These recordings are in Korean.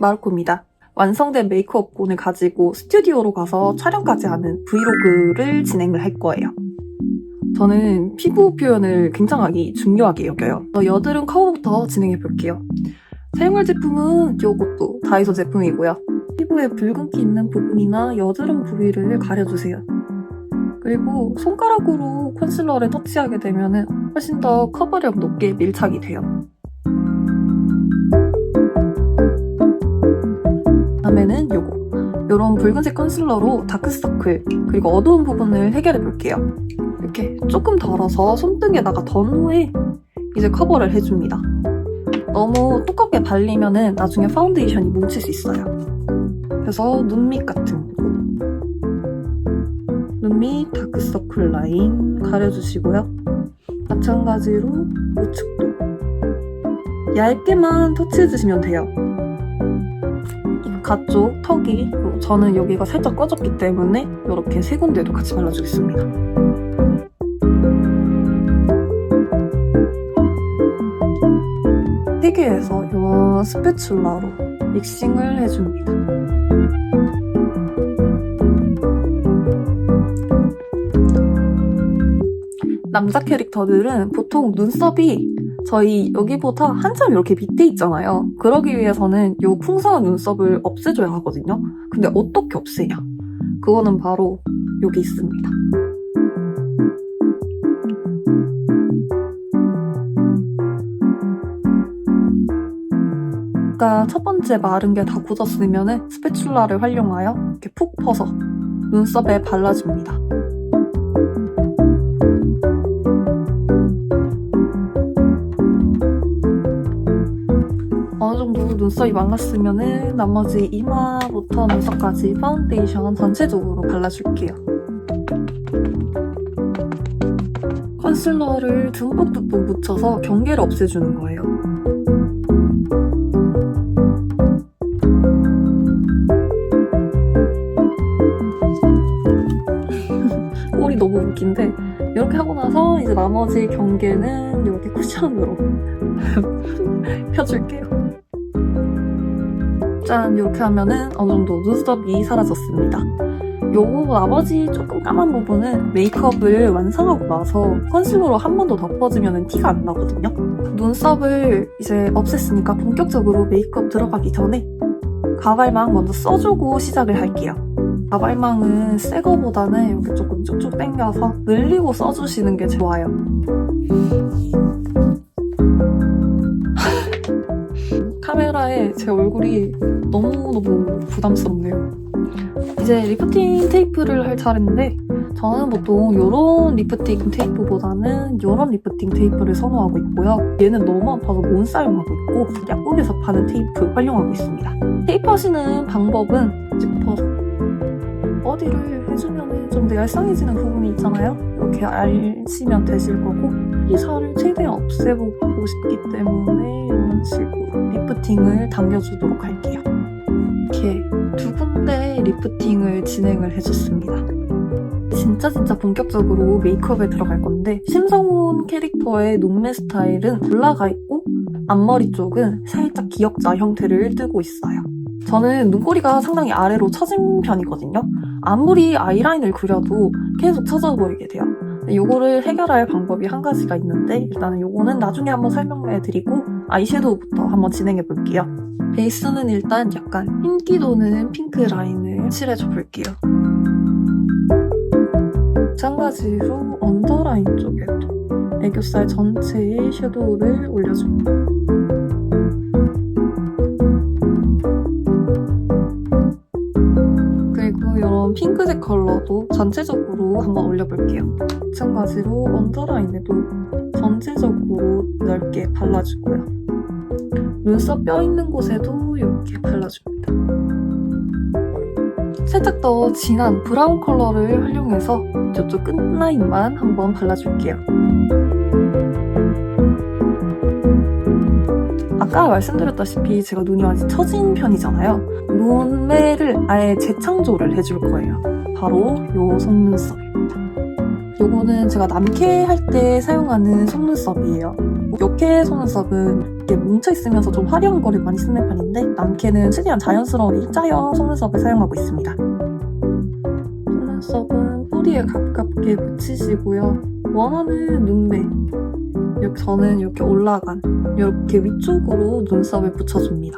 마르코입니다. 완성된 메이크업본을 가지고 스튜디오로 가서 촬영까지 하는 브이로그를 진행을 할 거예요. 저는 피부 표현을 굉장히 중요하게 여겨요. 여드름 커버부터 진행해 볼게요. 사용할 제품은 이것도 다이소 제품이고요. 피부에 붉은기 있는 부분이나 여드름 부위를 가려주세요. 그리고 손가락으로 컨실러를 터치하게 되면 훨씬 더 커버력 높게 밀착이 돼요. 다음에는 이런 붉은색 컨실러로 다크서클 그리고 어두운 부분을 해결해 볼게요. 이렇게 조금 덜어서 손등에다가 던 후에 이제 커버를 해줍니다. 너무 두껍게 발리면 나중에 파운데이션이 뭉칠 수 있어요. 그래서 눈밑 같은 눈밑 다크서클 라인 가려주시고요. 마찬가지로 우측도 얇게만 터치해주시면 돼요. 가쪽 턱이 저는 여기가 살짝 꺼졌기 때문에 이렇게 세 군데도 같이 발라주겠습니다. 세개에서 이 스패츌라로 믹싱을 해줍니다. 남자 캐릭터들은 보통 눈썹이 저희 여기보다 한참 이렇게 밑에 있잖아요. 그러기 위해서는 이 풍성한 눈썹을 없애줘야 하거든요. 근데 어떻게 없애냐? 그거는 바로 여기 있습니다. 아까 첫 번째 마른 게 다 굳었으면 스패츌라를 활용하여 이렇게 푹 퍼서 눈썹에 발라줍니다. 어느 정도 눈썹이 말랐으면 나머지 이마부터 눈썹까지 파운데이션 전체적으로 발라줄게요. 컨실러를 듬뿍듬뿍 묻혀서 경계를 없애주는 거예요. 꼴이 너무 웃긴데 이렇게 하고 나서 이제 나머지 경계는 이렇게 쿠션으로 펴줄게요. 짠! 이렇게 하면은 어느 정도 눈썹이 사라졌습니다. 요거 나머지 조금 까만 부분은 메이크업을 완성하고 나서 컨실러로 한 번 더 덮어주면 티가 안 나거든요. 눈썹을 이제 없앴으니까 본격적으로 메이크업 들어가기 전에 가발망 먼저 써주고 시작을 할게요. 가발망은 새 거보다는 이렇게 조금 쭉쭉 당겨서 늘리고 써주시는 게 좋아요. 카메라에 제 얼굴이 너무너무 부담스럽네요. 이제 리프팅 테이프를 할 차례인데 저는 보통 이런 리프팅 테이프보다는 이런 리프팅 테이프를 선호하고 있고요. 얘는 너무 아파서 못 사용하고 있고 약국에서 파는 테이프 활용하고 있습니다. 테이프 하시는 방법은 짚어서 어디를 해주면 좀 더 얄쌍해지는 부분이 있잖아요. 이렇게 알시면 되실 거고 이 살을 최대한 없애보고 싶기 때문에 이런 식으로 리프팅을 당겨주도록 할게요. 이렇게 두 군데 리프팅을 진행을 해줬습니다. 진짜 본격적으로 메이크업에 들어갈 건데 심성훈 캐릭터의 눈매 스타일은 올라가 있고 앞머리 쪽은 살짝 기역자 형태를 띠고 있어요. 저는 눈꼬리가 상당히 아래로 처진 편이거든요. 아무리 아이라인을 그려도 계속 처져 보이게 돼요. 요거를 해결할 방법이 한 가지가 있는데 일단은 요거는 나중에 한번 설명해드리고 아이섀도우부터 한번 진행해볼게요. 베이스는 일단 약간 흰기 도는 핑크 라인을 칠해줘 볼게요. 마찬가지로 언더라인 쪽에도 애교살 전체에 섀도우를 올려줍니다. 그리고 이런 핑크색 컬러도 전체적으로 한번 올려볼게요. 마찬가지로 언더라인에도 전체적으로 넓게 발라주고요. 눈썹 뼈 있는 곳에도 이렇게 발라줍니다. 살짝 더 진한 브라운 컬러를 활용해서 저쪽 끝라인만 한번 발라줄게요. 아까 말씀드렸다시피 제가 눈이 아직 처진 편이잖아요. 눈매를 아예 재창조를 해줄 거예요. 바로 요 속눈썹입니다. 요거는 제가 남캐 할 때 사용하는 속눈썹이에요. 여캐 속눈썹은 이렇게 뭉쳐있으면서 좀 화려한 거를 많이 쓰는 편인데 남캐는 최대한 자연스러운 일자형 속눈썹을 사용하고 있습니다. 속눈썹은 뿌리에 가깝게 붙이시고요. 원하는 눈매, 저는 이렇게 올라간 이렇게 위쪽으로 눈썹을 붙여줍니다.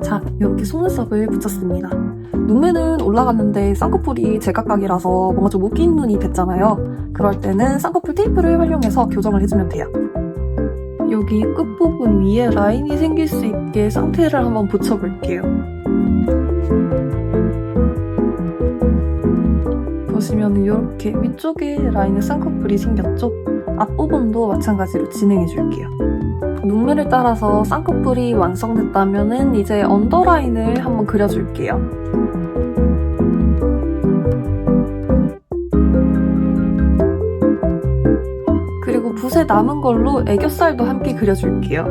자, 이렇게 속눈썹을 붙였습니다. 눈매는 올라갔는데 쌍꺼풀이 제각각이라서 뭔가 좀 웃긴 눈이 됐잖아요. 그럴 때는 쌍꺼풀 테이프를 활용해서 교정을 해주면 돼요. 여기 끝부분 위에 라인이 생길 수 있게 쌍테를 한번 붙여볼게요. 보시면 이렇게 위쪽에 라인에 쌍꺼풀이 생겼죠? 앞부분도 마찬가지로 진행해줄게요. 눈매를 따라서 쌍꺼풀이 완성됐다면 이제 언더라인을 한번 그려줄게요. 그리고 붓에 남은 걸로 애교살도 함께 그려줄게요.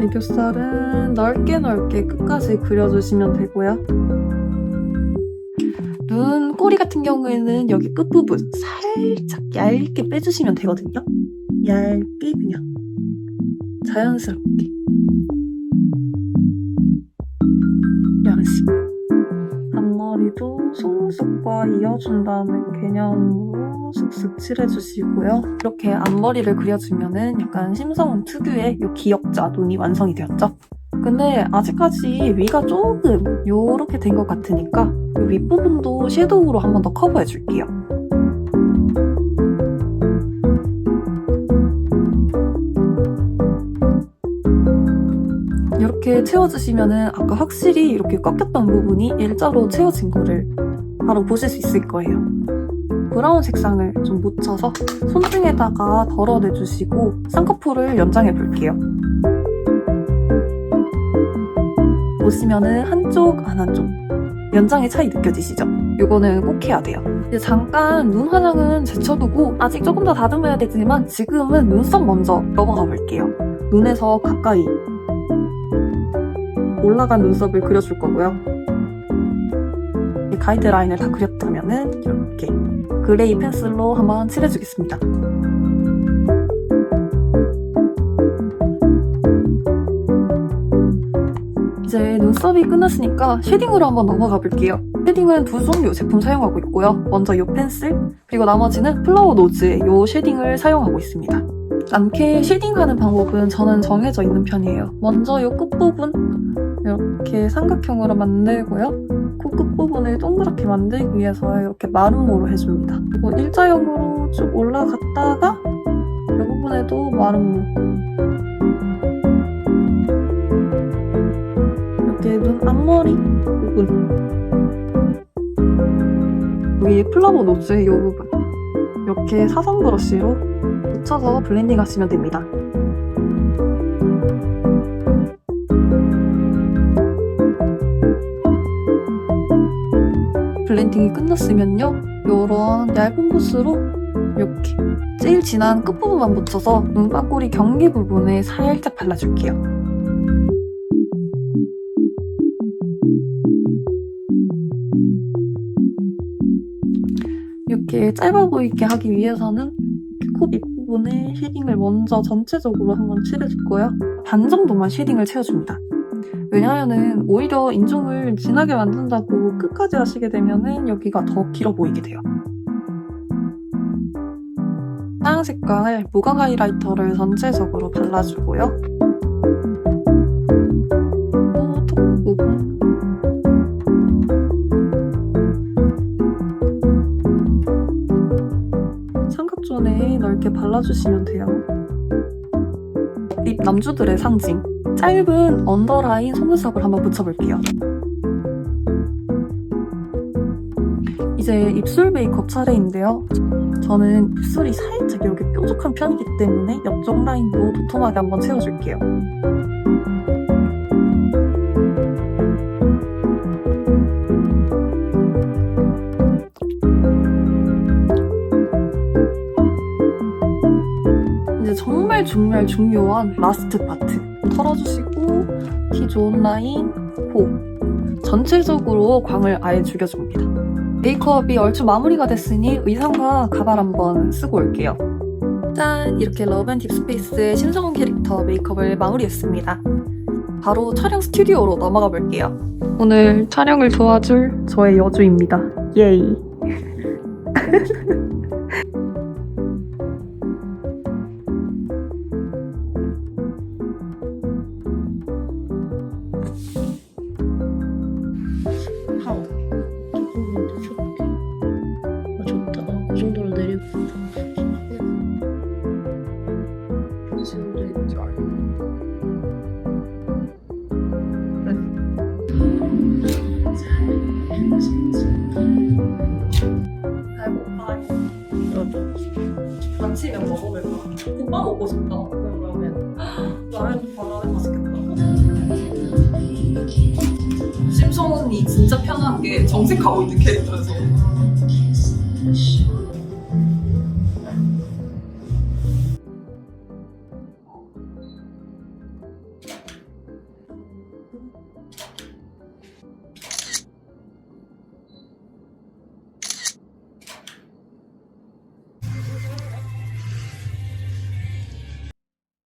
애교살은 넓게 끝까지 그려주시면 되고요. 눈 꼬리 같은 경우에는 여기 끝부분 살짝 얇게 빼주시면 되거든요. 얇게 그냥 자연스럽게 이런 식으로. 앞머리도 속눈썹과 이어준다는 개념으로 슥슥 칠해주시고요. 이렇게 앞머리를 그려주면은 약간 심성은 특유의 이 기역자 눈이 완성이 되었죠. 근데 아직까지 위가 조금 요렇게 된 것 같으니까 이 윗부분도 섀도우로 한 번 더 커버해줄게요. 이렇게 채워주시면은 아까 확실히 이렇게 꺾였던 부분이 일자로 채워진 거를 바로 보실 수 있을 거예요. 브라운 색상을 좀 묻혀서 손등에다가 덜어내주시고 쌍꺼풀을 연장해 볼게요. 보시면은 한쪽 안 한쪽 연장의 차이 느껴지시죠? 이거는 꼭 해야 돼요. 이제 잠깐 눈 화장은 제쳐두고 아직 조금 더 다듬어야 되지만 지금은 눈썹 먼저 넘어가 볼게요. 눈에서 가까이 올라간 눈썹을 그려줄 거고요. 가이드라인을 다 그렸다면은 이렇게 그레이 펜슬로 한번 칠해주겠습니다. 이제 눈썹이 끝났으니까 쉐딩으로 한번 넘어가 볼게요. 쉐딩은 두 종류 제품 사용하고 있고요. 먼저 이 펜슬, 그리고 나머지는 플라워 노즈의 이 쉐딩을 사용하고 있습니다. 남캐 쉐딩하는 방법은 저는 정해져 있는 편이에요. 먼저 이 끝부분 이렇게 삼각형으로 만들고요. 코 끝부분을 동그랗게 만들기 위해서 이렇게 마름모로 해줍니다. 그리고 일자형으로 쭉 올라갔다가 이 부분에도 마름모. 이렇게 눈 앞머리 부분. 여기 플라워 노즈의 이 부분. 이렇게 사선 브러쉬로 묻혀서 블렌딩 하시면 됩니다. 블렌딩이 끝났으면요. 이런 얇은 붓으로 이렇게 제일 진한 끝부분만 묻혀서 눈빠꼬리 경계 부분에 살짝 발라줄게요. 이렇게 짧아 보이게 하기 위해서는 코 밑부분에 쉐딩을 먼저 전체적으로 한번 칠해줄 거예요. 반 정도만 쉐딩을 채워줍니다. 왜냐하면은 오히려 인중을 진하게 만든다고 끝까지 하시게 되면은 여기가 더 길어 보이게 돼요. 하얀 색깔 무광 하이라이터를 전체적으로 발라주고요. 또 턱 부분. 삼각존에 넓게 발라주시면 돼요. 립 남주들의 상징. 짧은 언더라인 속눈썹을 한번 붙여볼게요. 이제 입술 메이크업 차례인데요. 저는 입술이 살짝 이렇게 뾰족한 편이기 때문에 옆쪽 라인도 도톰하게 한번 채워줄게요. 이제 정말 중요한 라스트 파트. 털어주시고 티 좋은 라인, 코 전체적으로 광을 아예 죽여줍니다. 메이크업이 얼추 마무리가 됐으니 의상과 가발 한번 쓰고 올게요. 짠! 이렇게 러브앤딥스페이스의 신성훈 캐릭터 메이크업을 마무리했습니다. 바로 촬영 스튜디오로 넘어가 볼게요. 오늘 촬영을 도와줄 저의 여주입니다. 예이! 하오. 조금인데 좋게. 좋다. 그 정도로 내리고. 지금도 있지 않아. 배고파. 나도. 아침에 먹어볼까? 국밥 먹고 싶다. 그러면 라면 바라면 맛있겠다. 심성훈이 진짜 편한 게 정색하고 있는 캐릭터여서.